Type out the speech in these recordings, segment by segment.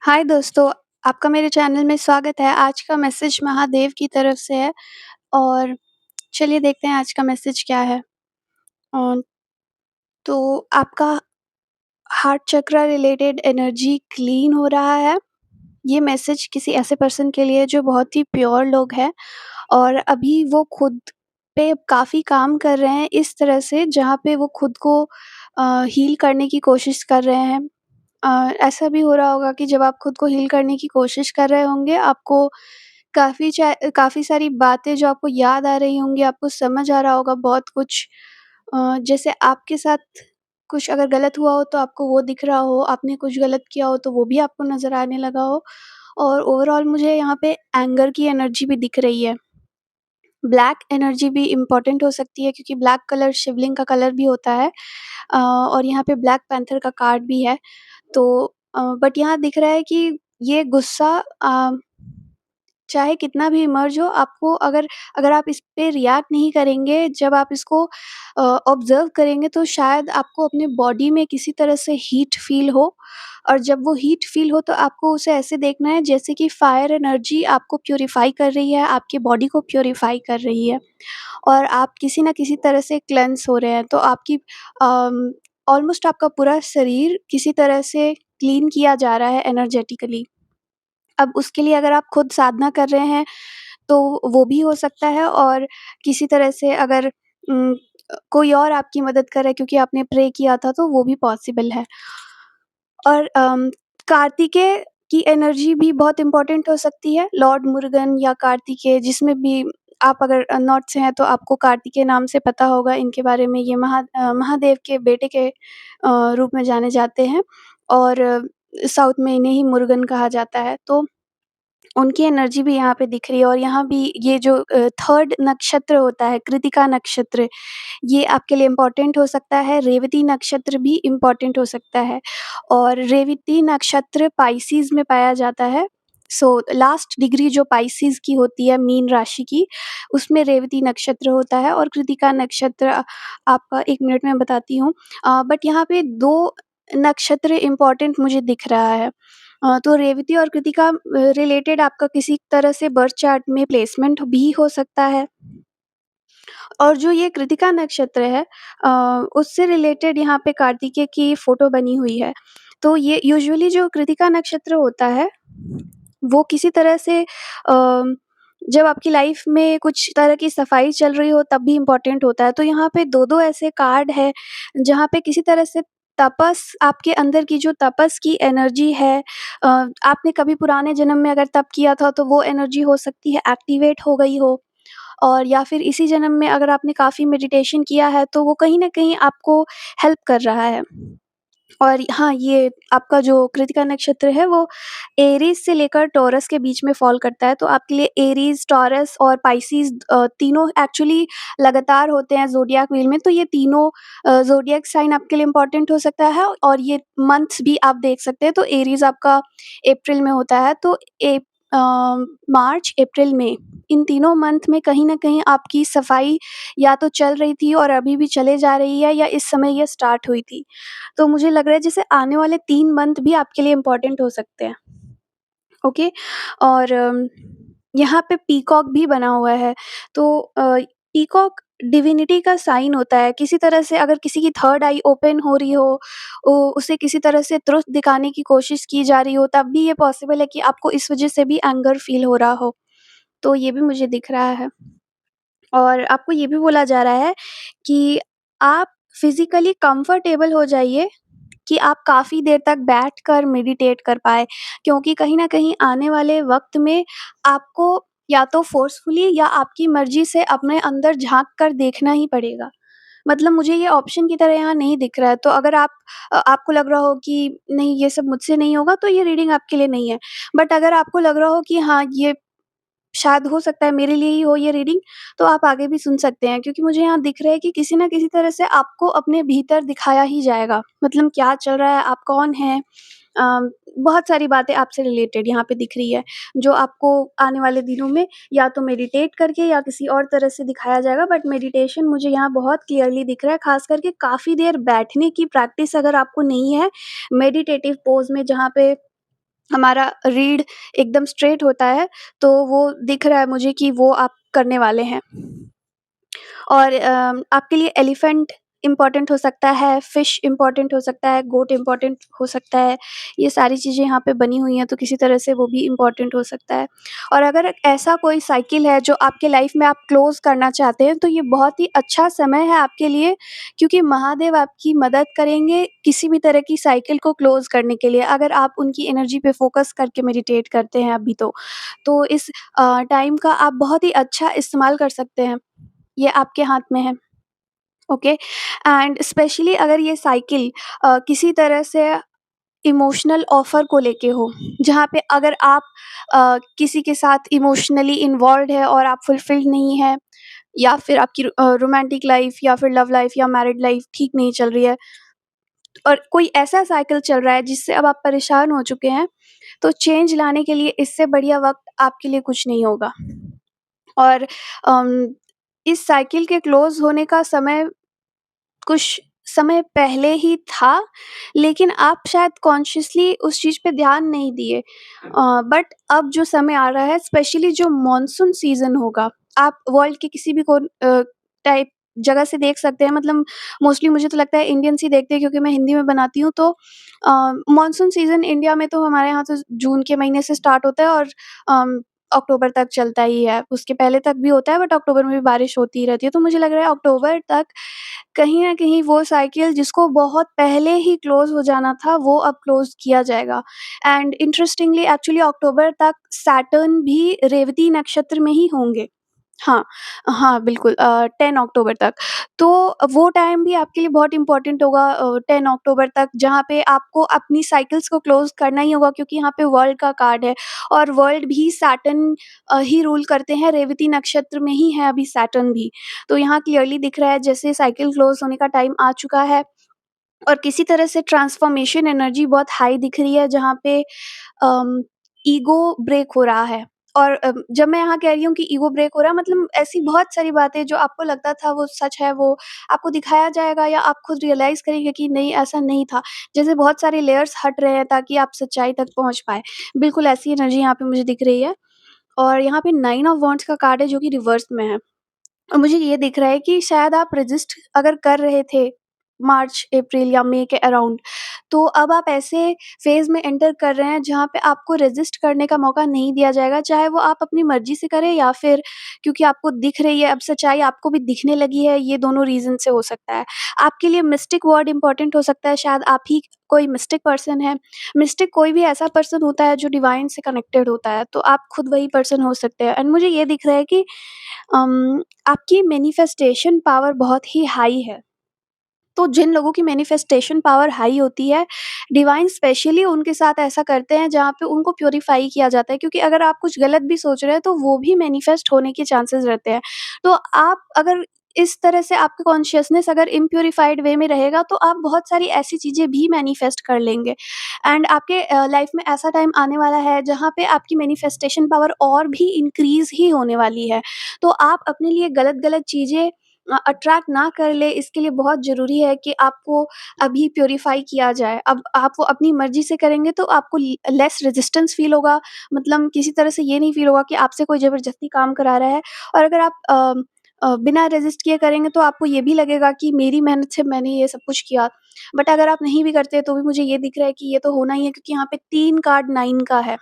हाय दोस्तों, आपका मेरे चैनल में स्वागत है। आज का मैसेज महादेव की तरफ से है और चलिए देखते हैं आज का मैसेज क्या है। अ, तो आपका हार्ट चक्रा रिलेटेड एनर्जी क्लीन हो रहा है। ये मैसेज किसी ऐसे पर्सन के लिए जो बहुत ही प्योर लोग हैं और अभी वो खुद पे काफ़ी काम कर रहे हैं इस तरह से जहाँ पे वो खुद को हील करने की कोशिश कर रहे हैं। ऐसा भी हो रहा होगा कि जब आप खुद को हील करने की कोशिश कर रहे होंगे, आपको काफ़ी सारी बातें जो आपको याद आ रही होंगी, आपको समझ आ रहा होगा बहुत कुछ। जैसे आपके साथ कुछ अगर गलत हुआ हो तो आपको वो दिख रहा हो, आपने कुछ गलत किया हो तो वो भी आपको नज़र आने लगा हो और ओवरऑल मुझे यहाँ पे एंगर की एनर्जी भी दिख रही है। ब्लैक एनर्जी भी इम्पोर्टेंट हो सकती है क्योंकि ब्लैक कलर शिवलिंग का कलर भी होता है। और यहाँ पे ब्लैक पैंथर का कार्ड भी है। तो बट यहाँ दिख रहा है कि ये गुस्सा चाहे कितना भी इमर्ज हो, आपको अगर अगर आप इस पे रिएक्ट नहीं करेंगे, जब आप इसको ऑब्ज़र्व करेंगे तो शायद आपको अपने बॉडी में किसी तरह से हीट फ़ील हो और जब वो हीट फ़ील हो तो आपको उसे ऐसे देखना है जैसे कि फायर एनर्जी आपको प्यूरिफ़ाई कर रही है, आपकी बॉडी को प्यूरिफ़ाई कर रही है और आप किसी न किसी तरह से क्लेंज़ हो रहे हैं। तो आपकी ऑलमोस्ट आपका पूरा शरीर किसी तरह से क्लीन किया जा रहा है एनर्जेटिकली। अब उसके लिए अगर आप खुद साधना कर रहे हैं, तो वो भी हो सकता है और किसी तरह से अगर कोई और आपकी मदद कर रहा है क्योंकि आपने प्रे किया था, तो वो भी पॉसिबल है। और कार्तिकेय की एनर्जी भी बहुत इम्पोर्टेंट हो सकती है। लॉर्ड मुरुगन या कार्तिकेय जिसमें भी आप अगर नॉर्थ से हैं, तो आपको कार्तिकेय नाम से पता होगा इनके बारे में। ये महादेव के बेटे के रूप में जाने जाते हैं और साउथ में इन्हें ही मुरुगन कहा जाता है। तो उनकी एनर्जी भी यहाँ पे दिख रही है और यहाँ भी ये जो थर्ड नक्षत्र होता है, कृत्तिका नक्षत्र, ये आपके लिए इम्पोर्टेंट हो सकता है। रेवती नक्षत्र भी इम्पोर्टेंट हो सकता है और रेवती नक्षत्र पाइसेस में पाया जाता है। सो लास्ट डिग्री जो पाइसेस की होती है मीन राशि की, उसमें रेवती नक्षत्र होता है और कृत्तिका नक्षत्र आपका 1 मिनट में बताती हूँ। बट यहाँ पे 2 नक्षत्र इम्पोर्टेंट मुझे दिख रहा है। तो रेवती और कृत्तिका रिलेटेड आपका किसी तरह से बर्थ चार्ट में प्लेसमेंट भी हो सकता है। और जो ये कृत्तिका नक्षत्र है उससे रिलेटेड यहाँ पे कार्तिकेय की फ़ोटो बनी हुई है। तो ये यूजुअली जो कृत्तिका नक्षत्र होता है, वो किसी तरह से जब आपकी लाइफ़ में कुछ तरह की सफाई चल रही हो तब भी इम्पोर्टेंट होता है। तो यहाँ पे 2-2 ऐसे कार्ड हैं, जहाँ पे किसी तरह से आपके अंदर की जो तपस की एनर्जी है, आपने कभी पुराने जन्म में अगर तप किया था तो वो एनर्जी हो सकती है एक्टिवेट हो गई हो। और या फिर इसी जन्म में अगर आपने काफ़ी मेडिटेशन किया है, तो वो कहीं न कहीं आपको हेल्प कर रहा है। और हाँ, ये आपका जो कृत्तिका नक्षत्र है, वो एरीज़ से लेकर टॉरस के बीच में फ़ॉल करता है, तो आपके लिए एरीज़, टॉरस और पाइसेस तीनों एक्चुअली लगातार होते हैं ज़ोडिएक व्हील में, तो ये तीनों ज़ोडिएक साइन आपके लिए इम्पोर्टेंट हो सकता है और ये मंथ्स भी आप देख सकते हैं, तो एरीज़ आपका अप्रैल में होता है, तो अ, मार्च, अप्रैल, मई इन तीनों मंथ में कहीं न कहीं आपकी सफाई या तो चल रही थी और अभी भी चले जा रही है या इस समय ये स्टार्ट हुई थी। तो मुझे लग रहा है जैसे आने वाले 3 मंथ भी आपके लिए इम्पोर्टेंट हो सकते हैं, ओके? और यहाँ पे पीकॉक भी बना हुआ है, तो पीकॉक डिविनिटी का साइन होता है। किसी तरह से अगर किसी की थर्ड आई ओपन हो रही हो, उसे किसी तरह से ट्रुथ दिखाने की कोशिश की जा रही हो, तब भी ये पॉसिबल है कि आपको इस वज़ह से भी एंगर फ़ील हो रहा हो। तो ये भी मुझे दिख रहा है। और आपको ये भी बोला जा रहा है कि आप फिज़िकली कंफर्टेबल हो जाइए कि आप काफ़ी देर तक बैठकर मेडिटेट कर पाएँ, क्योंकि कहीं न कहीं आने वाले वक़्त में आपको या तो फ़ोर्सफुली या आपकी मर्ज़ी से अपने अंदर झाँक कर देखना ही पड़ेगा। मतलब मुझे ये ऑप्शन की तरह यहाँ नहीं दिख रहा है, तो अगर आपको लग रहा हो कि नहीं ये सब मुझसे नहीं होगा, तो ये रीडिंग आपके लिए नहीं है। बट अगर आपको लग रहा हो कि हाँ, ये शायद हो सकता है मेरे लिए ही हो ये रीडिंग, तो आप आगे भी सुन सकते हैं क्योंकि मुझे यहाँ दिख रहा है कि किसी न किसी तरह से आपको अपने भीतर दिखाया ही जाएगा। मतलब क्या चल रहा है, आप कौन हैं? बहुत सारी बातें आपसे रिलेटेड यहाँ पे दिख रही है, जो आपको आने वाले दिनों में या तो मेडिटेट करके या किसी और तरह से दिखाया जाएगा। बट मेडिटेशन मुझे यहाँ बहुत क्लियरली दिख रहा है, ख़ास करके काफ़ी देर बैठने की प्रैक्टिस अगर आपको नहीं है, मेडिटेटिव पोज़ में जहाँ पे हमारा रीढ़ एकदम स्ट्रेट होता है, तो वो दिख रहा है मुझे कि वो आप करने वाले हैं। और आपके लिए एलिफेंट इम्पोर्टेंट हो सकता है, फिश इम्पोर्टेंट हो सकता है, गोट इम्पोर्टेंट हो सकता है। ये सारी चीज़ें यहाँ पे बनी हुई हैं, तो किसी तरह से वो भी इम्पोर्टेंट हो सकता है। और अगर ऐसा कोई साइकिल है जो आपके लाइफ में आप क्लोज़ करना चाहते हैं, तो ये बहुत ही अच्छा समय है आपके लिए, क्योंकि महादेव आपकी मदद करेंगे किसी भी तरह की साइकिल को क्लोज़ करने के लिए, अगर आप उनकी एनर्जी पे फ़ोकस करके मेडिटेट करते हैं अभी तो। तो इस टाइम का आप बहुत ही अच्छा इस्तेमाल कर सकते हैं। ये आपके हाथ में है, ओके। एंड स्पेशली अगर ये साइकिल किसी तरह से इमोशनल ऑफर को लेके हो, जहाँ पे अगर आप किसी के साथ इमोशनली इन्वॉल्व्ड है और आप फुलफिल्ड नहीं है, या फिर आपकी रोमांटिक लाइफ या फिर लव लाइफ या मैरिड लाइफ ठीक नहीं चल रही है, और कोई ऐसा साइकिल चल रहा है जिससे अब आप परेशान हो चुके हैं, तो चेंज लाने के लिए इससे बढ़िया वक्त आपके लिए कुछ नहीं होगा। और अम, इस साइकिल के क्लोज होने का समय कुछ समय पहले ही था, लेकिन आप शायद कॉन्शियसली उस चीज़ पे ध्यान नहीं दिए। बट अब जो समय आ रहा है, स्पेशली जो मॉनसून सीज़न होगा, आप वर्ल्ड के किसी भी टाइप जगह से देख सकते हैं, मतलब मोस्टली मुझे तो लगता है इंडियंस ही देखते हैं, क्योंकि मैं हिंदी में बनाती हूँ, तो मॉनसून सीज़न इंडिया में तो हमारे यहाँ तो जून के महीने से स्टार्ट होता है और अक्टूबर तक चलता ही है। उसके पहले तक भी होता है, बट अक्टूबर में भी बारिश होती ही रहती है। तो मुझे लग रहा है अक्टूबर तक कहीं न कहीं वो साइकिल जिसको बहुत पहले ही क्लोज़ हो जाना था, वो अब क्लोज़ किया जाएगा। एंड इंटरेस्टिंगली एक्चुअली अक्टूबर तक सैटर्न भी रेवती नक्षत्र में ही होंगे। हाँ, हाँ, बिल्कुल 10 अक्टूबर तक। तो वो टाइम भी आपके लिए बहुत इम्पोर्टेंट होगा, 10 अक्टूबर तक, जहाँ पे आपको अपनी साइकिल्स को क्लोज़ करना ही होगा, क्योंकि यहाँ पे वर्ल्ड का कार्ड है और वर्ल्ड भी सैटर्न ही रूल करते हैं, रेवती नक्षत्र में ही है अभी सैटर्न भी। तो यहाँ क्लियरली दिख रहा है जैसे साइकिल क्लोज़ होने का टाइम आ चुका है, और किसी तरह से ट्रांसफ़ॉर्मेशन एनर्जी बहुत हाई दिख रही है, जहाँ पे अम, ईगो ब्रेक हो रहा है। और जब मैं यहाँ कह रही हूँ कि ईगो ब्रेक हो रहा है, मतलब ऐसी बहुत सारी बातें जो आपको लगता था वो सच है, वो आपको दिखाया जाएगा, या आप खुद रियलाइज़ करेंगे कि नहीं, ऐसा नहीं था। जैसे बहुत सारे लेयर्स हट रहे हैं ताकि आप सच्चाई तक पहुँच पाएँ। बिल्कुल ऐसी एनर्जी यहाँ पे मुझे दिख रही है। और यहाँ पे 9 ऑफ वांड्स का कार्ड है जो कि रिवर्स में है। और मुझे ये दिख रहा है कि शायद आप रजिस्ट अगर कर रहे थे मार्च, अप्रैल या मई के अराउंड, तो अब आप ऐसे फ़ेज़ में एंटर कर रहे हैं जहाँ पे आपको रेज़िस्ट करने का मौका नहीं दिया जाएगा, चाहे वो आप अपनी मर्ज़ी से करें या फिर क्योंकि आपको दिख रही है, अब सच्चाई आपको भी दिखने लगी है, ये दोनों रीज़न से हो सकता है। आपके लिए मिस्टिक वर्ड इम्पोर्टेंट हो सकता है, शायद आप ही कोई मिस्टिक पर्सन है। मिस्टिक कोई भी ऐसा पर्सन होता है जो डिवाइन से कनेक्टेड होता है, तो आप खुद वही पर्सन हो सकते हैं। एंड मुझे ये दिख रहा है कि आपकी मैनिफेस्टेशन पावर बहुत ही हाई है। तो जिन लोगों की मैनिफेस्टेशन पावर हाई होती है, डिवाइन स्पेशली उनके साथ ऐसा करते हैं जहाँ पे उनको प्यूरीफाई किया जाता है, क्योंकि अगर आप कुछ गलत भी सोच रहे हैं तो वो भी मैनिफेस्ट होने के चांसेस रहते हैं। तो आप अगर इस तरह से आपका कॉन्शियसनेस अगर इम्प्यूरिफाइड वे में रहेगा, तो आप बहुत सारी ऐसी चीज़ें भी मैनिफेस्ट कर लेंगे। एंड आपके लाइफ में ऐसा टाइम आने वाला है जहाँ पे आपकी मैनिफेस्टेशन पावर और भी इंक्रीज़ ही होने वाली है। तो आप अपने लिए गलत-गलत चीज़ें अट्रैक्ट ना कर ले, इसके लिए बहुत ज़रूरी है कि आपको अभी प्यूरीफाई किया जाए। अब आप वो अपनी मर्ज़ी से करेंगे तो आपको लेस रेजिस्टेंस फ़ील होगा, मतलब किसी तरह से ये नहीं फ़ील होगा कि आपसे कोई ज़बरदस्ती काम करा रहा है। और अगर आप बिना रेज़िस्ट किए करेंगे तो आपको ये भी लगेगा कि मेरी मेहनत से मैंने ये सब कुछ किया। बट अगर आप नहीं भी करते तो भी मुझे ये दिख रहा है कि ये तो होना ही है, क्योंकि यहाँ पे 3 कार्ड 9 का है।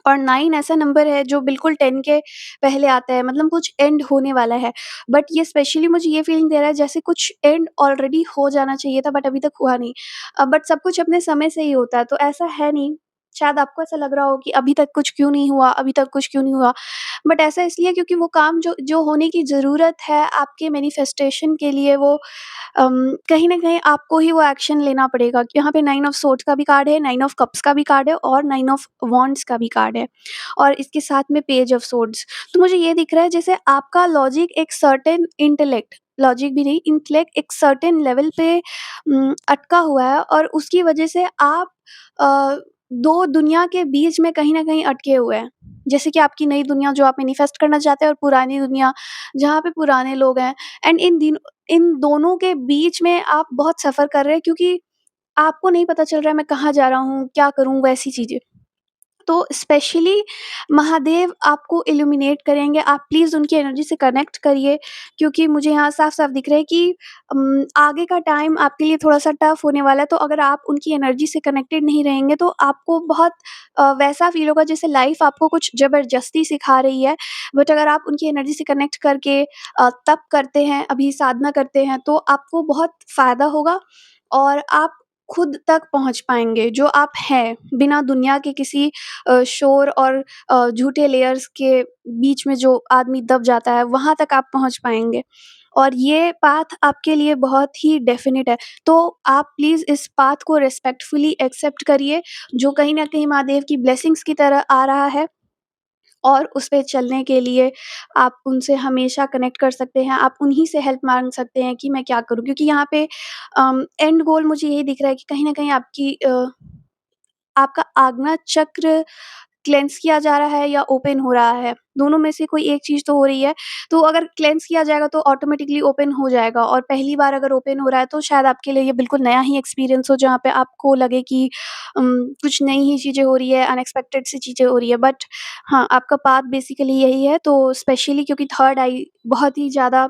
और 9 ऐसा नंबर है जो बिल्कुल 10 के पहले आता है, मतलब कुछ एंड होने वाला है। बट ये स्पेशली मुझे ये फीलिंग दे रहा है जैसे कुछ एंड ऑलरेडी हो जाना चाहिए था, बट अभी तक हुआ नहीं। बट सब कुछ अपने समय से ही होता है, तो ऐसा है नहीं। शायद आपको ऐसा लग रहा हो कि अभी तक कुछ क्यों नहीं हुआ, अभी तक कुछ क्यों नहीं हुआ? बट ऐसा इसलिए क्योंकि वो काम जो जो होने की ज़रूरत है आपके मैनिफेस्टेशन के लिए, वो कहीं न कहीं आपको ही वो एक्शन लेना पड़ेगा। यहाँ पे 9 ऑफ सोर्ड्स का भी कार्ड है, 9 ऑफ कप्स का भी कार्ड है और 9 ऑफ वांड्स का भी कार्ड है, और इसके साथ में पेज ऑफ सोर्ड्स। तो मुझे ये दिख रहा है जैसे आपका लॉजिक एक सर्टेन इंटेलेक्ट, लॉजिक भी नहीं, इंटेलेक्ट एक सर्टेन लेवल पे अटका हुआ है, और उसकी वजह से आप अ, 2 दुनिया के बीच में कहीं न कहीं अटके हुए हैं। जैसे कि आपकी नई दुनिया जो आप मैनिफेस्ट करना चाहते हैं, और पुरानी दुनिया जहाँ पे पुराने लोग हैं। एंड इन दोनों के बीच में आप बहुत सफ़र कर रहे हैं, क्योंकि आपको नहीं पता चल रहा है मैं कहाँ जा रहा हूँ, क्या करूँ, वैसी चीज़ें। तो स्पेशली महादेव आपको इल्यूमिनेट करेंगे, आप प्लीज़ उनकी एनर्जी से कनेक्ट करिए, क्योंकि मुझे यहाँ साफ-साफ दिख रहा है कि आगे का टाइम आपके लिए थोड़ा-सा टफ होने वाला है, तो अगर आप उनकी एनर्जी से कनेक्टेड नहीं रहेंगे तो आपको बहुत वैसा फ़ील होगा जैसे लाइफ़ आपको कुछ ज़बरदस्ती सिखा रही है। बट अगर आप उनकी एनर्जी से कनेक्ट करके तप करते हैं, अभी साधना करते हैं, तो आपको बहुत फ़ायदा होगा और आप खुद तक पहुँच पाएँगे, जो आप हैं, बिना दुनिया के किसी शोर और झूठे लेयर्स के बीच में जो आदमी दब जाता है, वहाँ तक आप पहुँच पाएँगे। और ये पाथ आपके लिए बहुत ही डेफ़िनिट है। तो आप प्लीज़ इस पाथ को रिस्पेक्टफुली एक्सेप्ट करिए, जो कहीं न कहीं महादेव की ब्लेसिंग्स की तरह आ रहा है। और उस पे चलने के लिए आप उनसे हमेशा कनेक्ट कर सकते हैं, आप उन्हीं से हेल्प माँग सकते हैं कि मैं क्या करूँ? क्योंकि यहाँ पे एंड गोल मुझे यही दिख रहा है कि कहीं न कहीं आपका आज्ञा चक्र क्लेंज़ किया जा रहा है या ओपन हो रहा है, दोनों में से कोई एक चीज़ तो हो रही है। तो अगर क्लेंज़ किया जाएगा तो ऑटोमैटिकली ओपन हो जाएगा, और पहली बार अगर ओपन हो रहा है तो शायद आपके लिए ये बिल्कुल नया ही एक्सपीरियंस हो, जहाँ पे आपको लगे कि कुछ नई ही चीज़ें हो रही है, अनएक्सपेक्टेड सी चीज़ें हो रही है। बट हाँ, आपका पाथ बेसिकली यही है, तो स्पेशली क्योंकि थर्ड आई बहुत ही ज़्यादा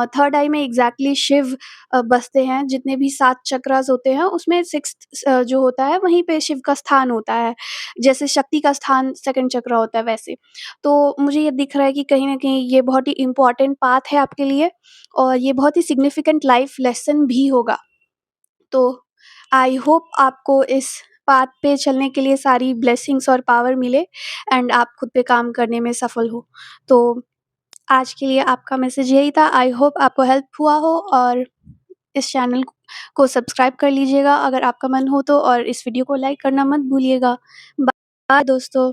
थर्ड आई में एग्ज़ैक्टली शिव बसते हैं, जितने भी 7 चक्रास होते हैं उसमें 6th जो होता है वहीं पे शिव का स्थान होता है। जैसे शक्ति का स्थान 2nd चक्र होता है वैसे। तो मुझे ये दिख रहा है कि कहीं न कहीं ये बहुत ही इम्पोर्टेंट पाथ है आपके लिए, और ये बहुत ही सिग्निफिकेंट लाइफ़ लेसन भी होगा। तो आई होप आपको इस पाथ पे चलने के लिए सारी ब्लेसिंग्स और पावर मिले एंड आप खुद पे काम करने में सफल हो। तो आज के लिए आपका मैसेज यही था। आई होप आपको हेल्प हुआ हो, और इस चैनल को सब्सक्राइब कर लीजिएगा अगर आपका मन हो तो, और इस वीडियो को लाइक करना मत भूलिएगा। बाय दोस्तों।